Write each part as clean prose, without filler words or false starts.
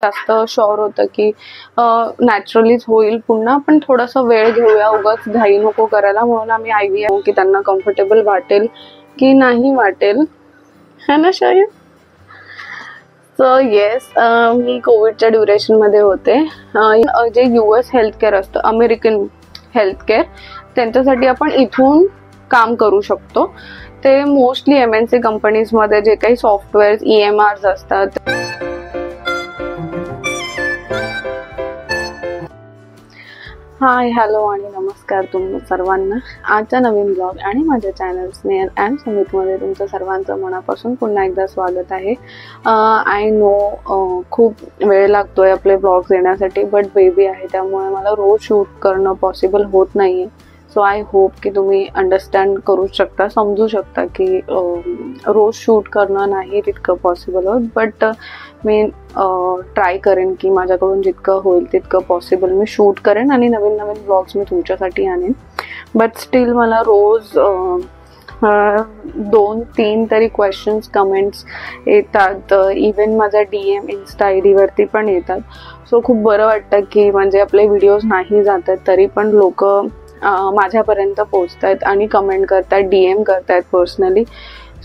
जास्त शुअर होतं की नॅचरलीच होईल पुन्हा, पण थोडासा वेळ घेऊया, उगाच घाई नको करायला. म्हणून आम्ही IVF की त्यांना कम्फर्टेबल वाटेल की नाही वाटेल, है ना शय? सो येस, मी कोविडच्या ड्युरेशनमध्ये होते. जे US हेल्थकेअर असतं, अमेरिकन हेल्थकेअर, त्यांच्यासाठी आपण इथून काम करू शकतो. ते मोस्टली MNC कंपनीजमध्ये जे काही सॉफ्टवेअर्स EMRs असतात. हाय, हॅलो आणि नमस्कार तुम्हा सर्वांना. आजच्या नवीन ब्लॉग आणि माझ्या चॅनल स्नेहल अँड सुमितमध्ये तुमचं सर्वांचं मनापासून पुन्हा एकदा स्वागत आहे. आय नो खूप वेळ लागतोय आपले ब्लॉग्स येण्यासाठी, बट बेबी आहे त्यामुळे मला रोज शूट करणं पॉसिबल होत नाही आहे. सो आय होप की तुम्ही अंडरस्टँड करू शकता, समजू शकता की रोज शूट करणं नाही तितकं पॉसिबल होत, बट मी ट्राय करेन की माझ्याकडून जितकं होईल तितकं पॉसिबल मी शूट करेन आणि नवीन नवीन ब्लॉग्स मी तुमच्यासाठी आणेन. बट स्टील मला रोज 2-3 तरी क्वेश्चन्स कमेंट्स येतात. इवन माझा DM Insta ID वरती पण येतात. सो खूप बरं वाटतं की म्हणजे आपले व्हिडिओज नाही जातात तरी पण लोक माझ्यापर्यंत पोहोचतात आणि कमेंट करतात, DM करतात पर्सनली.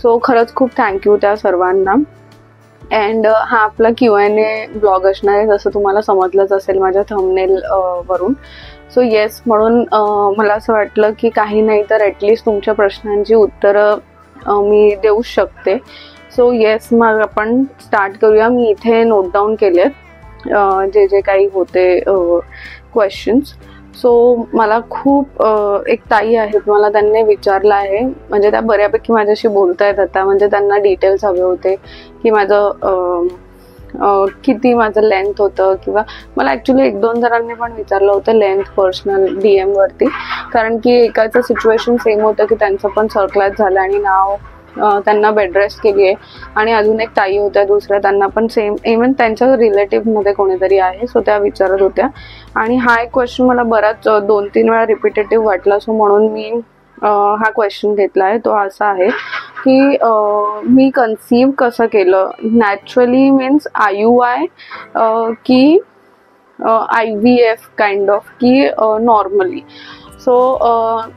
सो खरंच खूप थँक्यू त्या सर्वांना. अँड हा आपला Q&A ब्लॉग असणार आहे, जसं तुम्हाला समजलंच असेल माझ्या थंबनेल वरून. सो येस, म्हणून मला असं वाटलं की काही नाही तर ॲटलिस्ट तुमच्या प्रश्नांची उत्तरं मी देऊ शकते. सो येस, मग आपण स्टार्ट करूया. मी इथे नोट डाऊन केलेत जे जे काही होते क्वेश्चन्स. सो मला खूप एक ताई आहेत, मला त्यांनी विचारलं आहे, म्हणजे त्या बऱ्यापैकी माझ्याशी बोलतायत आता, म्हणजे त्यांना डिटेल्स हवे होते की माझं किती माझं लेंथ होतं, किंवा मला ॲक्च्युली 1-2 जणांनी पण विचारलं होतं लेंथ पर्सनल DM वरती, कारण की एकाचं सिच्युएशन सेम होतं की त्यांचं पण सर्कलाच झालं आणि नाव त्यांना बेड रेस्ट केली आहे. आणि अजून एक ताई होत्या दुसऱ्या, त्यांना पण सेम, इवन त्यांच्या रिलेटिव्हमध्ये कोणीतरी आहे. सो त्या विचारत होत्या आणि हा एक क्वेश्चन मला बराच 2-3 वेळा रिपिटेटिव्ह वाटला. सो म्हणून मी हा क्वेश्चन घेतला आहे. तो असा आहे की मी कन्सीव्ह कसं केलं, नॅचरली मीन्स IUI की IVF काइंड ऑफ की नॉर्मली. सो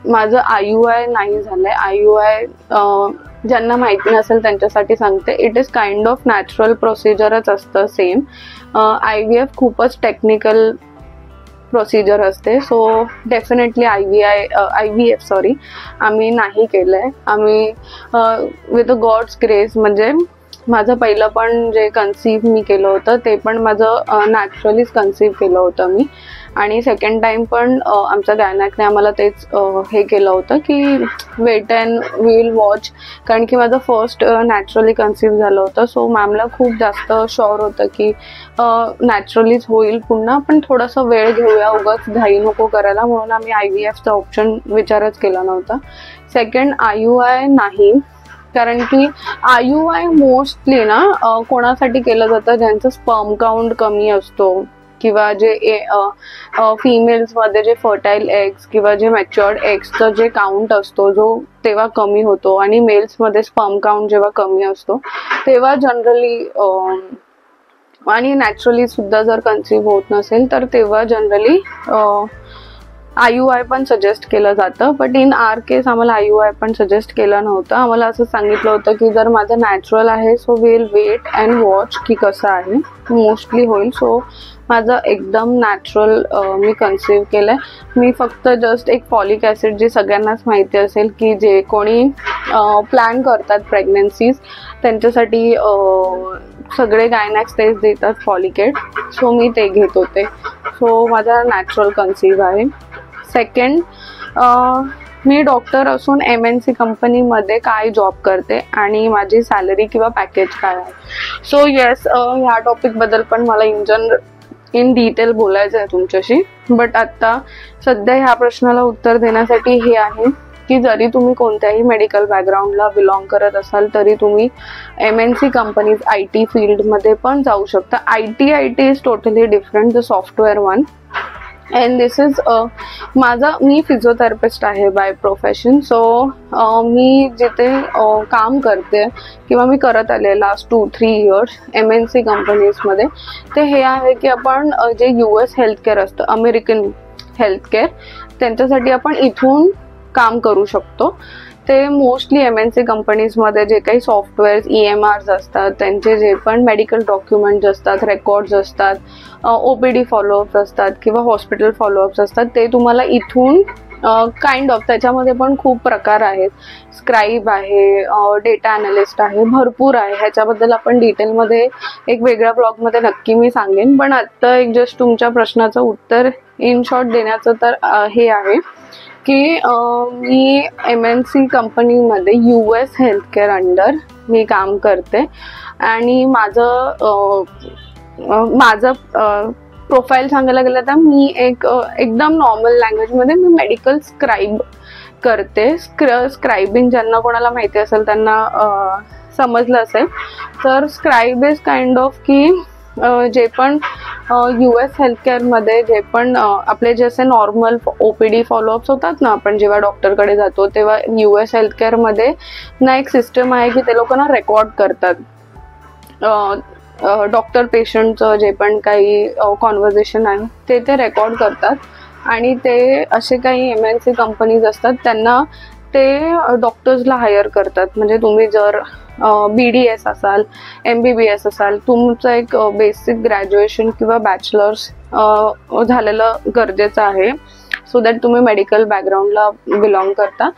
माझं IUI नाही झालंय. IUI ज्यांना माहिती नसेल त्यांच्यासाठी सांगते, it is kind of natural प्रोसिजरच असतं सेम. IVF खूपच टेक्निकल प्रोसिजर असते. सो डेफिनेटली IVF आम्ही नाही केलंय. आम्ही विथ गॉड्स ग्रेस, म्हणजे माझं पहिलं पण जे कन्सीव्ह मी केलं होतं ते पण माझं नॅचरलीच कन्सीव्ह केलं होतं मी. आणि सेकंड टाइम पण आमच्या गायनॅकने आम्हाला तेच हे केलं होतं की wait and we will watch, कारण की माझं फर्स्ट नॅचरली कन्सीव्ह झालं होतं. सो मॅमला खूप जास्त शुअर होतं की नॅचरलीच होईल पुन्हा, पण थोडासा वेळ घेऊया, उगाच घाई नको करायला. म्हणून आम्ही IVFचा ऑप्शन विचारच केला नव्हता. सेकंड IUI नाही, कारण की IUI मोस्टली ना कोणासाठी केलं जातं, ज्यांचं स्पर्म काउंट कमी असतो, किंवा जे फिमेल्समध्ये जे फर्टाईल एग्स किंवा जे मॅच्युअर्ड एग्सचा जे काउंट असतो जो तेव्हा कमी होतो, आणि मेल्समध्ये स्पर्म काउंट जेव्हा कमी असतो तेव्हा जनरली, आणि नॅचरली सुद्धा जर कन्सीव्ह होत नसेल तर तेव्हा जनरली IUI पण सजेस्ट केलं जातं. बट इन आर केस आम्हाला IUI पण सजेस्ट केलं नव्हतं. आम्हाला असं सांगितलं होतं की जर माझं नॅचरल आहे so will wait and watch की कसं आहे, मोस्टली होईल. सो माझं एकदम नॅचरल मी कन्सीव्ह केलं आहे. मी फक्त जस्ट एक फॉलिक ॲसिड, जे सगळ्यांनाच माहिती असेल की जे कोणी प्लॅन करतात प्रेग्नन्सीज त्यांच्यासाठी सगळे गायनॅक्स तेच देतात, फॉलिकेट. सो मी ते घेत होते. सो माझा नॅचरल कन्सीव्ह आहे. सेकंड, मी डॉक्टर असून MNC कंपनीमध्ये काय जॉब करते आणि माझी सॅलरी किंवा पॅकेज काय आहे. सो येस, ह्या टॉपिकबद्दल पण मला इन डिटेल बोलायचं आहे तुमच्याशी. बट आत्ता सध्या ह्या प्रश्नाला उत्तर देण्यासाठी हे आहे की जरी तुम्ही कोणत्याही मेडिकल बॅकग्राऊंडला बिलॉंग करत असाल तरी तुम्ही MNC कंपनीज IT फील्डमध्ये पण जाऊ शकता. IT is totally different, the software one. And this is me physiotherapist आहे बाय प्रोफेशन. सो मी जिथे काम करते किंवा मी करत आले लास्ट 2-3 इयर्स MNC कंपनीजमध्ये, ते हे आहे की आपण जे US हेल्थकेअर असतं, अमेरिकन हेल्थकेअर, त्यांच्यासाठी आपण इथून काम करू शकतो. ते मोस्टली MNC कंपनीजमध्ये जे काही सॉफ्टवेअर्स EMRs असतात, त्यांचे जे पण मेडिकल डॉक्युमेंट्स असतात, रेकॉर्ड्स असतात, OPD फॉलोअप्स असतात किंवा हॉस्पिटल फॉलोअप्स असतात, ते तुम्हाला इथून काइंड ऑफ, त्याच्यामध्ये पण खूप प्रकार आहेत. स्क्राईब आहे, डेटा अनालिस्ट आहे, भरपूर आहे. ह्याच्याबद्दल आपण डिटेलमध्ये एक वेगळ्या ब्लॉगमध्ये नक्की मी सांगेन. पण आत्ता एक जस्ट तुमच्या प्रश्नाचं उत्तर इन शॉर्ट देण्याचं तर हे आहे की मी MNC कंपनीमध्ये US हेल्थकेअर अंडर मी काम करते. आणि माझं प्रोफाईल सांगायला गेलं तर मी एकदम नॉर्मल लँग्वेजमध्ये मी मेडिकल स्क्राईब करते. स्क्रायबिंग ज्यांना कोणाला माहिती असेल त्यांना समजलं असेल. तर स्क्राईब इज काइंड ऑफ की जे पण US हेल्थकेअरमध्ये जे पण आपले जसे नॉर्मल OPD फॉलोअप्स होतात ना, आपण जेव्हा डॉक्टरकडे जातो तेव्हा US हेल्थकेअरमध्ये ना एक सिस्टम आहे की ते लोक ना रेकॉर्ड करतात डॉक्टर पेशंटचं जे पण काही कॉन्व्हर्सेशन आहे ते रेकॉर्ड करतात. आणि ते असे काही MNC कंपनीज असतात, त्यांना ते डॉक्टर्सला हायर करतात. म्हणजे तुम्ही जर BDS असाल, MBBS असाल, तुमचं एक बेसिक ग्रॅज्युएशन किंवा बॅचलर्स झालेलं गरजेचं आहे, सो दॅट तुम्ही मेडिकल बॅकग्राऊंडला बिलॉंग करता.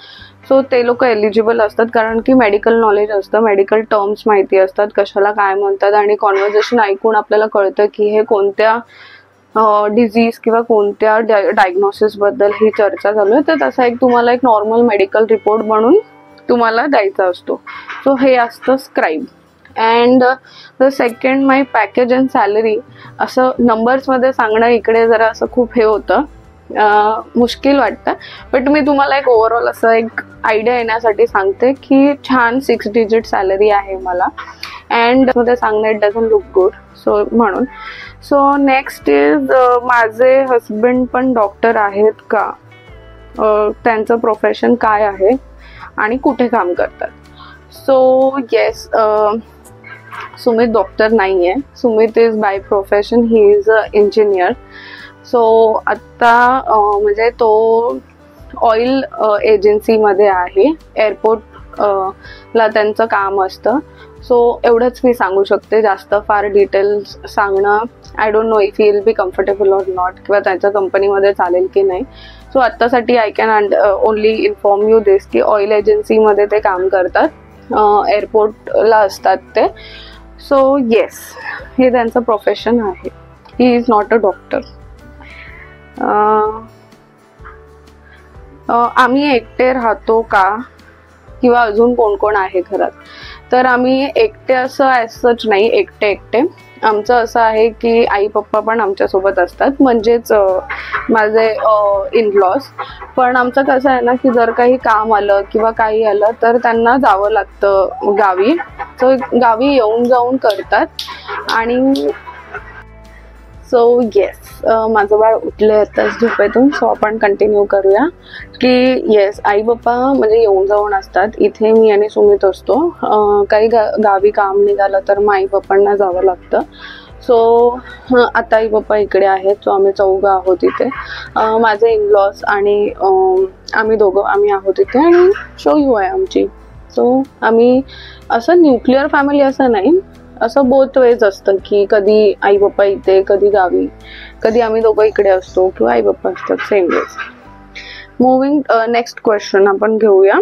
सो ते लोक एलिजिबल असतात, कारण की मेडिकल नॉलेज असतं, मेडिकल टर्म्स माहिती असतात, कशाला काय म्हणतात, आणि कॉन्व्हर्सेशन ऐकून आपल्याला कळतं की हे कोणत्या डिझीज किंवा कोणत्या डायग्नोसिसबद्दल ही चर्चा चालू आहे. तर तसा तुम्हाला एक नॉर्मल मेडिकल रिपोर्ट बनवून तुम्हाला द्यायचा असतो. सो हे असतं scribe. And the second my package and salary. असं नंबर्समध्ये सांगणं इकडे जरा असं खूप हे होतं, मुश्किल वाटतं. बट मी तुम्हाला एक ओव्हरऑल असं एक आयडिया येण्यासाठी सांगते की छान 6 डिजिट सॅलरी आहे मला. अँड मध्ये सांगणं it doesn't look good, so म्हणून. सो नेक्स्ट इज माझे हजबंड पण डॉक्टर आहेत का, त्यांचं प्रोफेशन काय आहे आणि कुठे काम करतात. सो येस, सुमित डॉक्टर नाही आहे. Sumit is by profession he is a engineer. So आत्ता म्हणजे तो ऑइल एजन्सीमध्ये आहे, एअरपोर्टला त्यांचं काम असतं. सो एवढंच मी सांगू शकते, जास्त फार डिटेल्स सांगणं I don't know if he will be comfortable or not, किंवा त्याच्या कंपनीमध्ये चालेल की नाही. सो आत्तासाठी I can only inform you this की ऑइल एजन्सीमध्ये ते काम करतात, एअरपोर्टला असतात ते. सो येस, हे त्यांचं प्रोफेशन आहे. He is not a doctor. आम्ही एकटे राहतो का, किंवा अजून कोण कोण आहे घरात. तर आम्ही एकटे असं ॲज सच नाही, एकटे. आमचं असं आहे की आई पप्पा पण आमच्यासोबत असतात, म्हणजेच माझे इनलॉज. पण आमचं कसं आहे ना की जर काही काम आलं किंवा काही आलं तर त्यांना जावं लागतं गावी. सो गावी येऊन जाऊन करतात. आणि सो येस, माझं बाळ उठले आताच झोपेतून. सो आपण कंटिन्यू करूया की येस, आई पप्पा म्हणजे येऊन जाऊन असतात. इथे मी आणि सुमित असतो. काही गावी काम निघालं तर मग आई पप्पांना जावं लागतं. सो आता आई पप्पा इकडे आहेत. सो आम्ही चौघं आहोत इथे, माझे इनलॉस आणि आम्ही आहोत इथे. आणि शो यू आहे आमची. सो आम्ही असं न्यूक्लिअर फॅमिली असं नाही, असं बोथ वेज असतं की कधी आई पप्पा इथे, कधी गावी, कधी आम्ही दोघं इकडे असतो किंवा आई पप्पा असतात, same ways. Moving next question आपण घेऊया.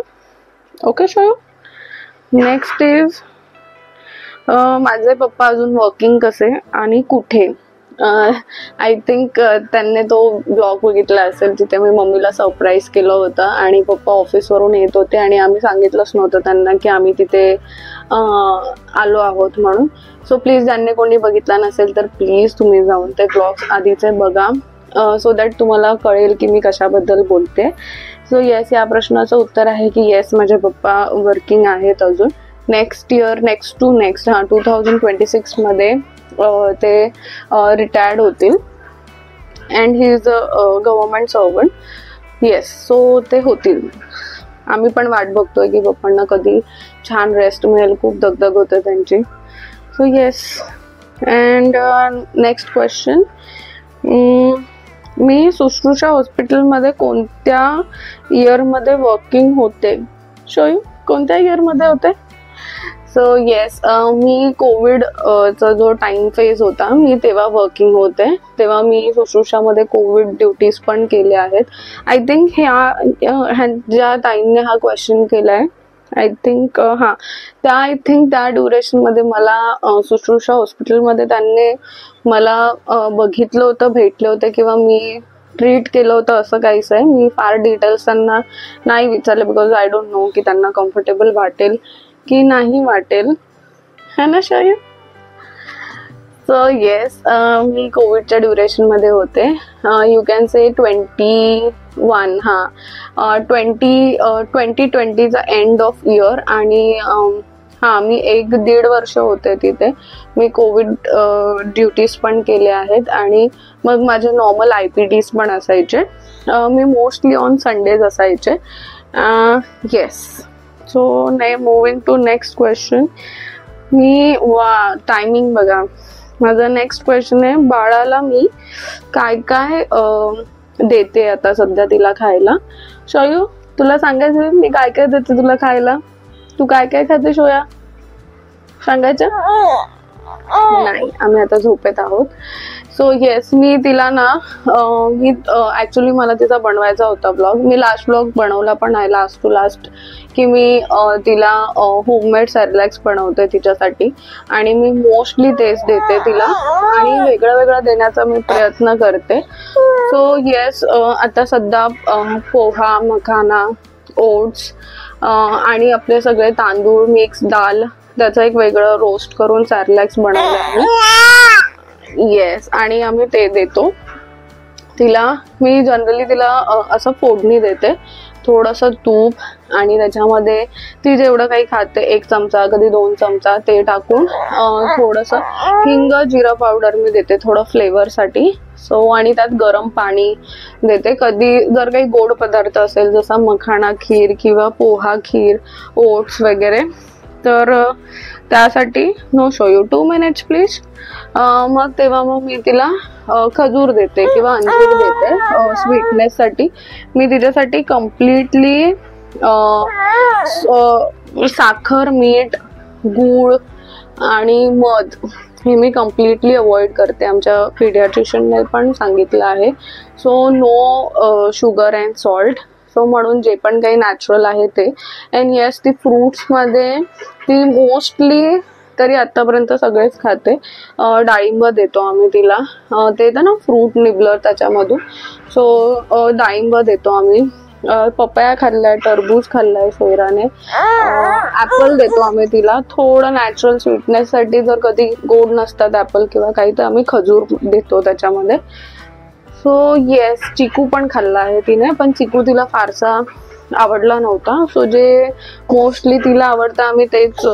Okay show. नेक्स्ट इज माझे पप्पा अजून वर्किंग कसे आणि कुठे. आय थिंक त्यांनी तो ब्लॉग बघितला असेल जिथे मी मम्मीला सरप्राईज केलं होतं आणि पप्पा ऑफिसवरून येत होते आणि आम्ही सांगितलंच नव्हतं त्यांना की आम्ही तिथे आलो आहोत म्हणून. सो प्लीज, ज्यांनी कोणी बघितला नसेल तर प्लीज तुम्ही जाऊन ते ब्लॉग्स आधीचे बघा, सो दॅट तुम्हाला कळेल की मी कशाबद्दल बोलते. सो येस, या प्रश्नाचं उत्तर आहे की येस, माझे पप्पा वर्किंग आहेत अजून. नेक्स्ट 2026 मध्ये ते रिटायर्ड होतील. And he is a government servant. Yes, so ते होतील. आम्ही पण वाट बघतोय की पप्पांना कधी छान रेस्ट मिळेल, खूप दगदग होते त्यांची. So yes. And next question, मी शुश्रूषा हॉस्पिटलमध्ये कोणत्या इयरमध्ये वर्किंग होते? शो यू, कोणत्या इयरमध्ये होते? सो येस, मी कोविडचा जो टाइम फेज होता मी तेव्हा वर्किंग होते. तेव्हा मी शुश्रूषामध्ये कोविड ड्युटीज पण केल्या आहेत. आय थिंक ज्या ताईंनी हा क्वेश्चन केलाय, आय थिंक त्या ड्युरेशनमध्ये मला शुश्रूषा हॉस्पिटलमध्ये त्यांनी मला बघितलं होतं, भेटले होते किंवा मी ट्रीट केलं होतं असं काहीच आहे. मी फार डिटेल्स त्यांना नाही विचारले, बिकॉज आय डोंट नो की त्यांना कम्फर्टेबल वाटेल की नाही वाटेल, है ना शयू? सो येस, मी कोविडच्या ड्युरेशनमध्ये होते. यू कॅन से 21, 2020चा एंड ऑफ इयर. आणि मी 1-1.5 वर्ष होते तिथे. मी कोविड ड्युटीज पण केले आहेत आणि मग माझे नॉर्मल IPTs पण असायचे. मी मोस्टली ऑन संडेज असायचे. Yes. So moving to next question. Timing बघा. माझा नेक्स्ट क्वेश्चन आहे, बाळाला मी काय काय देते आता सध्या तिला खायला? शोयू, तुला सांगायचं मी काय काय देते तुला खायला? तू काय काय खाते शोया? सांगायचं नाही, आम्ही आता झोपेत आहोत. सो येस, मी तिला ना ऍक्च्युली मला तिचा बनवायचा होता ब्लॉग. मी लास्ट ब्लॉग बनवला पण आहे, लास्ट टू लास्ट, की मी तिला होममेड सेरेलॅक्स बनवते तिच्यासाठी आणि मी मोस्टली तेच देते तिला आणि वेगळं वेगळं देण्याचा मी प्रयत्न करते. सो येस, आता सध्या पोहा, मखाना, ओट्स आणि आपले सगळे तांदूळ, मिक्स दाल, त्याचं एक वेगळं रोस्ट करून सेरेलॅक्स बनवलं आहे. येस, आणि आम्ही ते देतो तिला. मी जनरली तिला असं फोडणी देते, थोडंसं तूप आणि त्याच्यामध्ये ती जेवढं काही खाते 1 चमचा कधी 2 चमचा ते टाकून थोडंसं हिंग, जिरा पावडर मी देते थोडं फ्लेवरसाठी. सो आणि त्यात गरम पाणी देते. कधी जर काही गोड पदार्थ असेल जसा मखाणा खीर किंवा पोहा खीर, ओट्स वगैरे, तर त्यासाठी no show you 2 minutes please. मग तेव्हा मी तिला खजूर देते किंवा अंजीर देते स्वीटनेससाठी. मी तिच्यासाठी कम्प्लिटली साखर, मीठ, गूळ आणि मध हे मी कम्प्लिटली अवॉइड करते. आमच्या पीडियाट्रिशियनने पण सांगितलं आहे. So no sugar and salt. So म्हणून जे पण काही नॅचरल आहे ते. अँड येस, ती फ्रूट्समध्ये ती मोस्टली तरी आतापर्यंत सगळेच खाते. डाळिंब देतो आम्ही तिला, ते येतं ना फ्रूट निबलर त्याच्यामधून. सो डाळिंब देतो आम्ही. पपया खाल्लाय, टरबूज खाल्लाय सोयराने. ऍपल देतो आम्ही तिला थोडं नॅचरल स्वीटनेससाठी. जर कधी गोड नसतात ऍपल किंवा काही तर आम्ही खजूर देतो त्याच्यामध्ये. सो येस, चिकू पण खाल्ला आहे तिने, पण चिकू तिला फारसा आवडला नव्हता. सो जे मोस्टली तिला आवडतं आम्ही तेच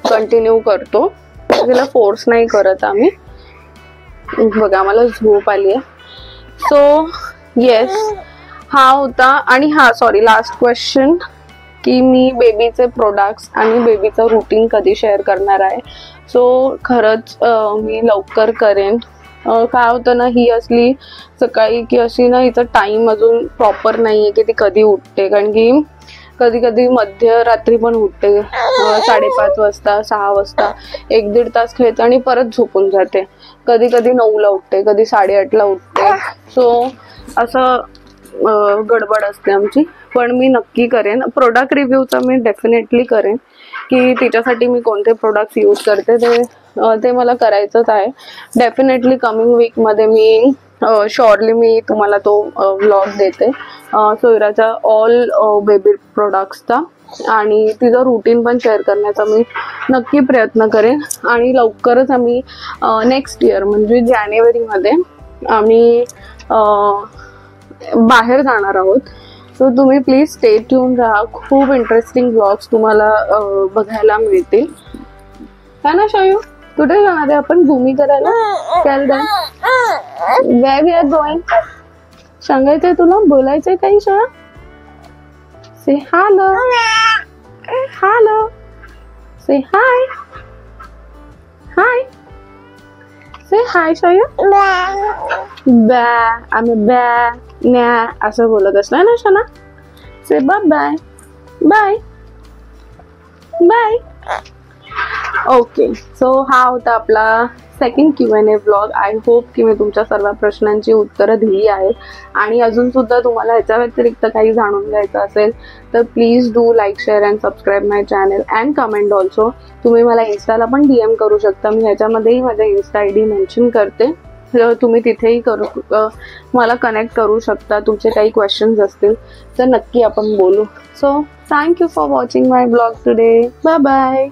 कंटिन्यू करतो. तिला फोर्स नाही करत आम्ही. बघा मला झोप आली आहे. सो येस, हा होता. आणि सॉरी, लास्ट क्वेश्चन, की मी बेबीचे प्रोडक्ट्स आणि बेबीचं रुटीन कधी शेअर करणार आहे. सो खरंच मी लवकर करेन. काय होतं ना, ही असली सकाळी की अशी ना, हिचं टाइम अजून प्रॉपर नाही आहे की ती कधी उठते. कारण की कधी कधी मध्यरात्री पण उठते, 5:30 वाजता, 6 वाजता, 1-1.5 तास खेळते आणि परत झोपून जाते. कधी कधी 9ला उठते, कधी 8:30ला उठते. सो असं गडबड असते आमची. पण मी नक्की करेन प्रोडक्ट रिव्ह्यूचा, मी डेफिनेटली करेन की तिच्यासाठी मी कोणते प्रोडक्ट्स यूज करते ते मला करायचंच आहे. डेफिनेटली कमिंग वीकमध्ये मी शॉर्टली मी तुम्हाला तो व्लॉग देते सोयराच्या ऑल बेबी प्रोडक्ट्सचा. आणि तिचं रुटीन पण शेअर करण्याचा मी नक्की प्रयत्न करेन. आणि लवकरच आम्ही नेक्स्ट इयर म्हणजे जानेवारीमध्ये आम्ही बाहेर जाणार आहोत. सो तुम्ही प्लीज स्टे ट्यून राहा. खूप इंटरेस्टिंग व्लॉग्स तुम्हाला बघायला मिळतील. है ना शयू? कुठे जाणार आहे आपण? भूमी करायला? Where we are going? सांगायचंय तुला, बोलायचंय काही शाळा? Say hello. Hello. Say hi. Hi. Say hi, Shaya. Ba. I'm a bear. Nah. असं बोलत असणार ना शना? Say bye bye. Bye. Bye. Okay, so हा होता आपला second Q&A vlog. I hope की मी तुमच्या सर्व प्रश्नांची उत्तरं दिली आहेत. आणि अजून सुद्धा तुम्हाला ह्याच्या व्यतिरिक्त काही जाणून घ्यायचं असेल तर please do like, share and subscribe my channel and comment also. तुम्ही मला इन्स्टाला पण DM करू शकता. मी ह्याच्यामध्येही माझा इन्स्टा ID मेन्शन करते. तुम्ही तिथेही मला कनेक्ट करू शकता. तुमचे काही क्वेश्चन्स असतील तर नक्की आपण बोलू. So thank you for watching my blog today. Bye bye.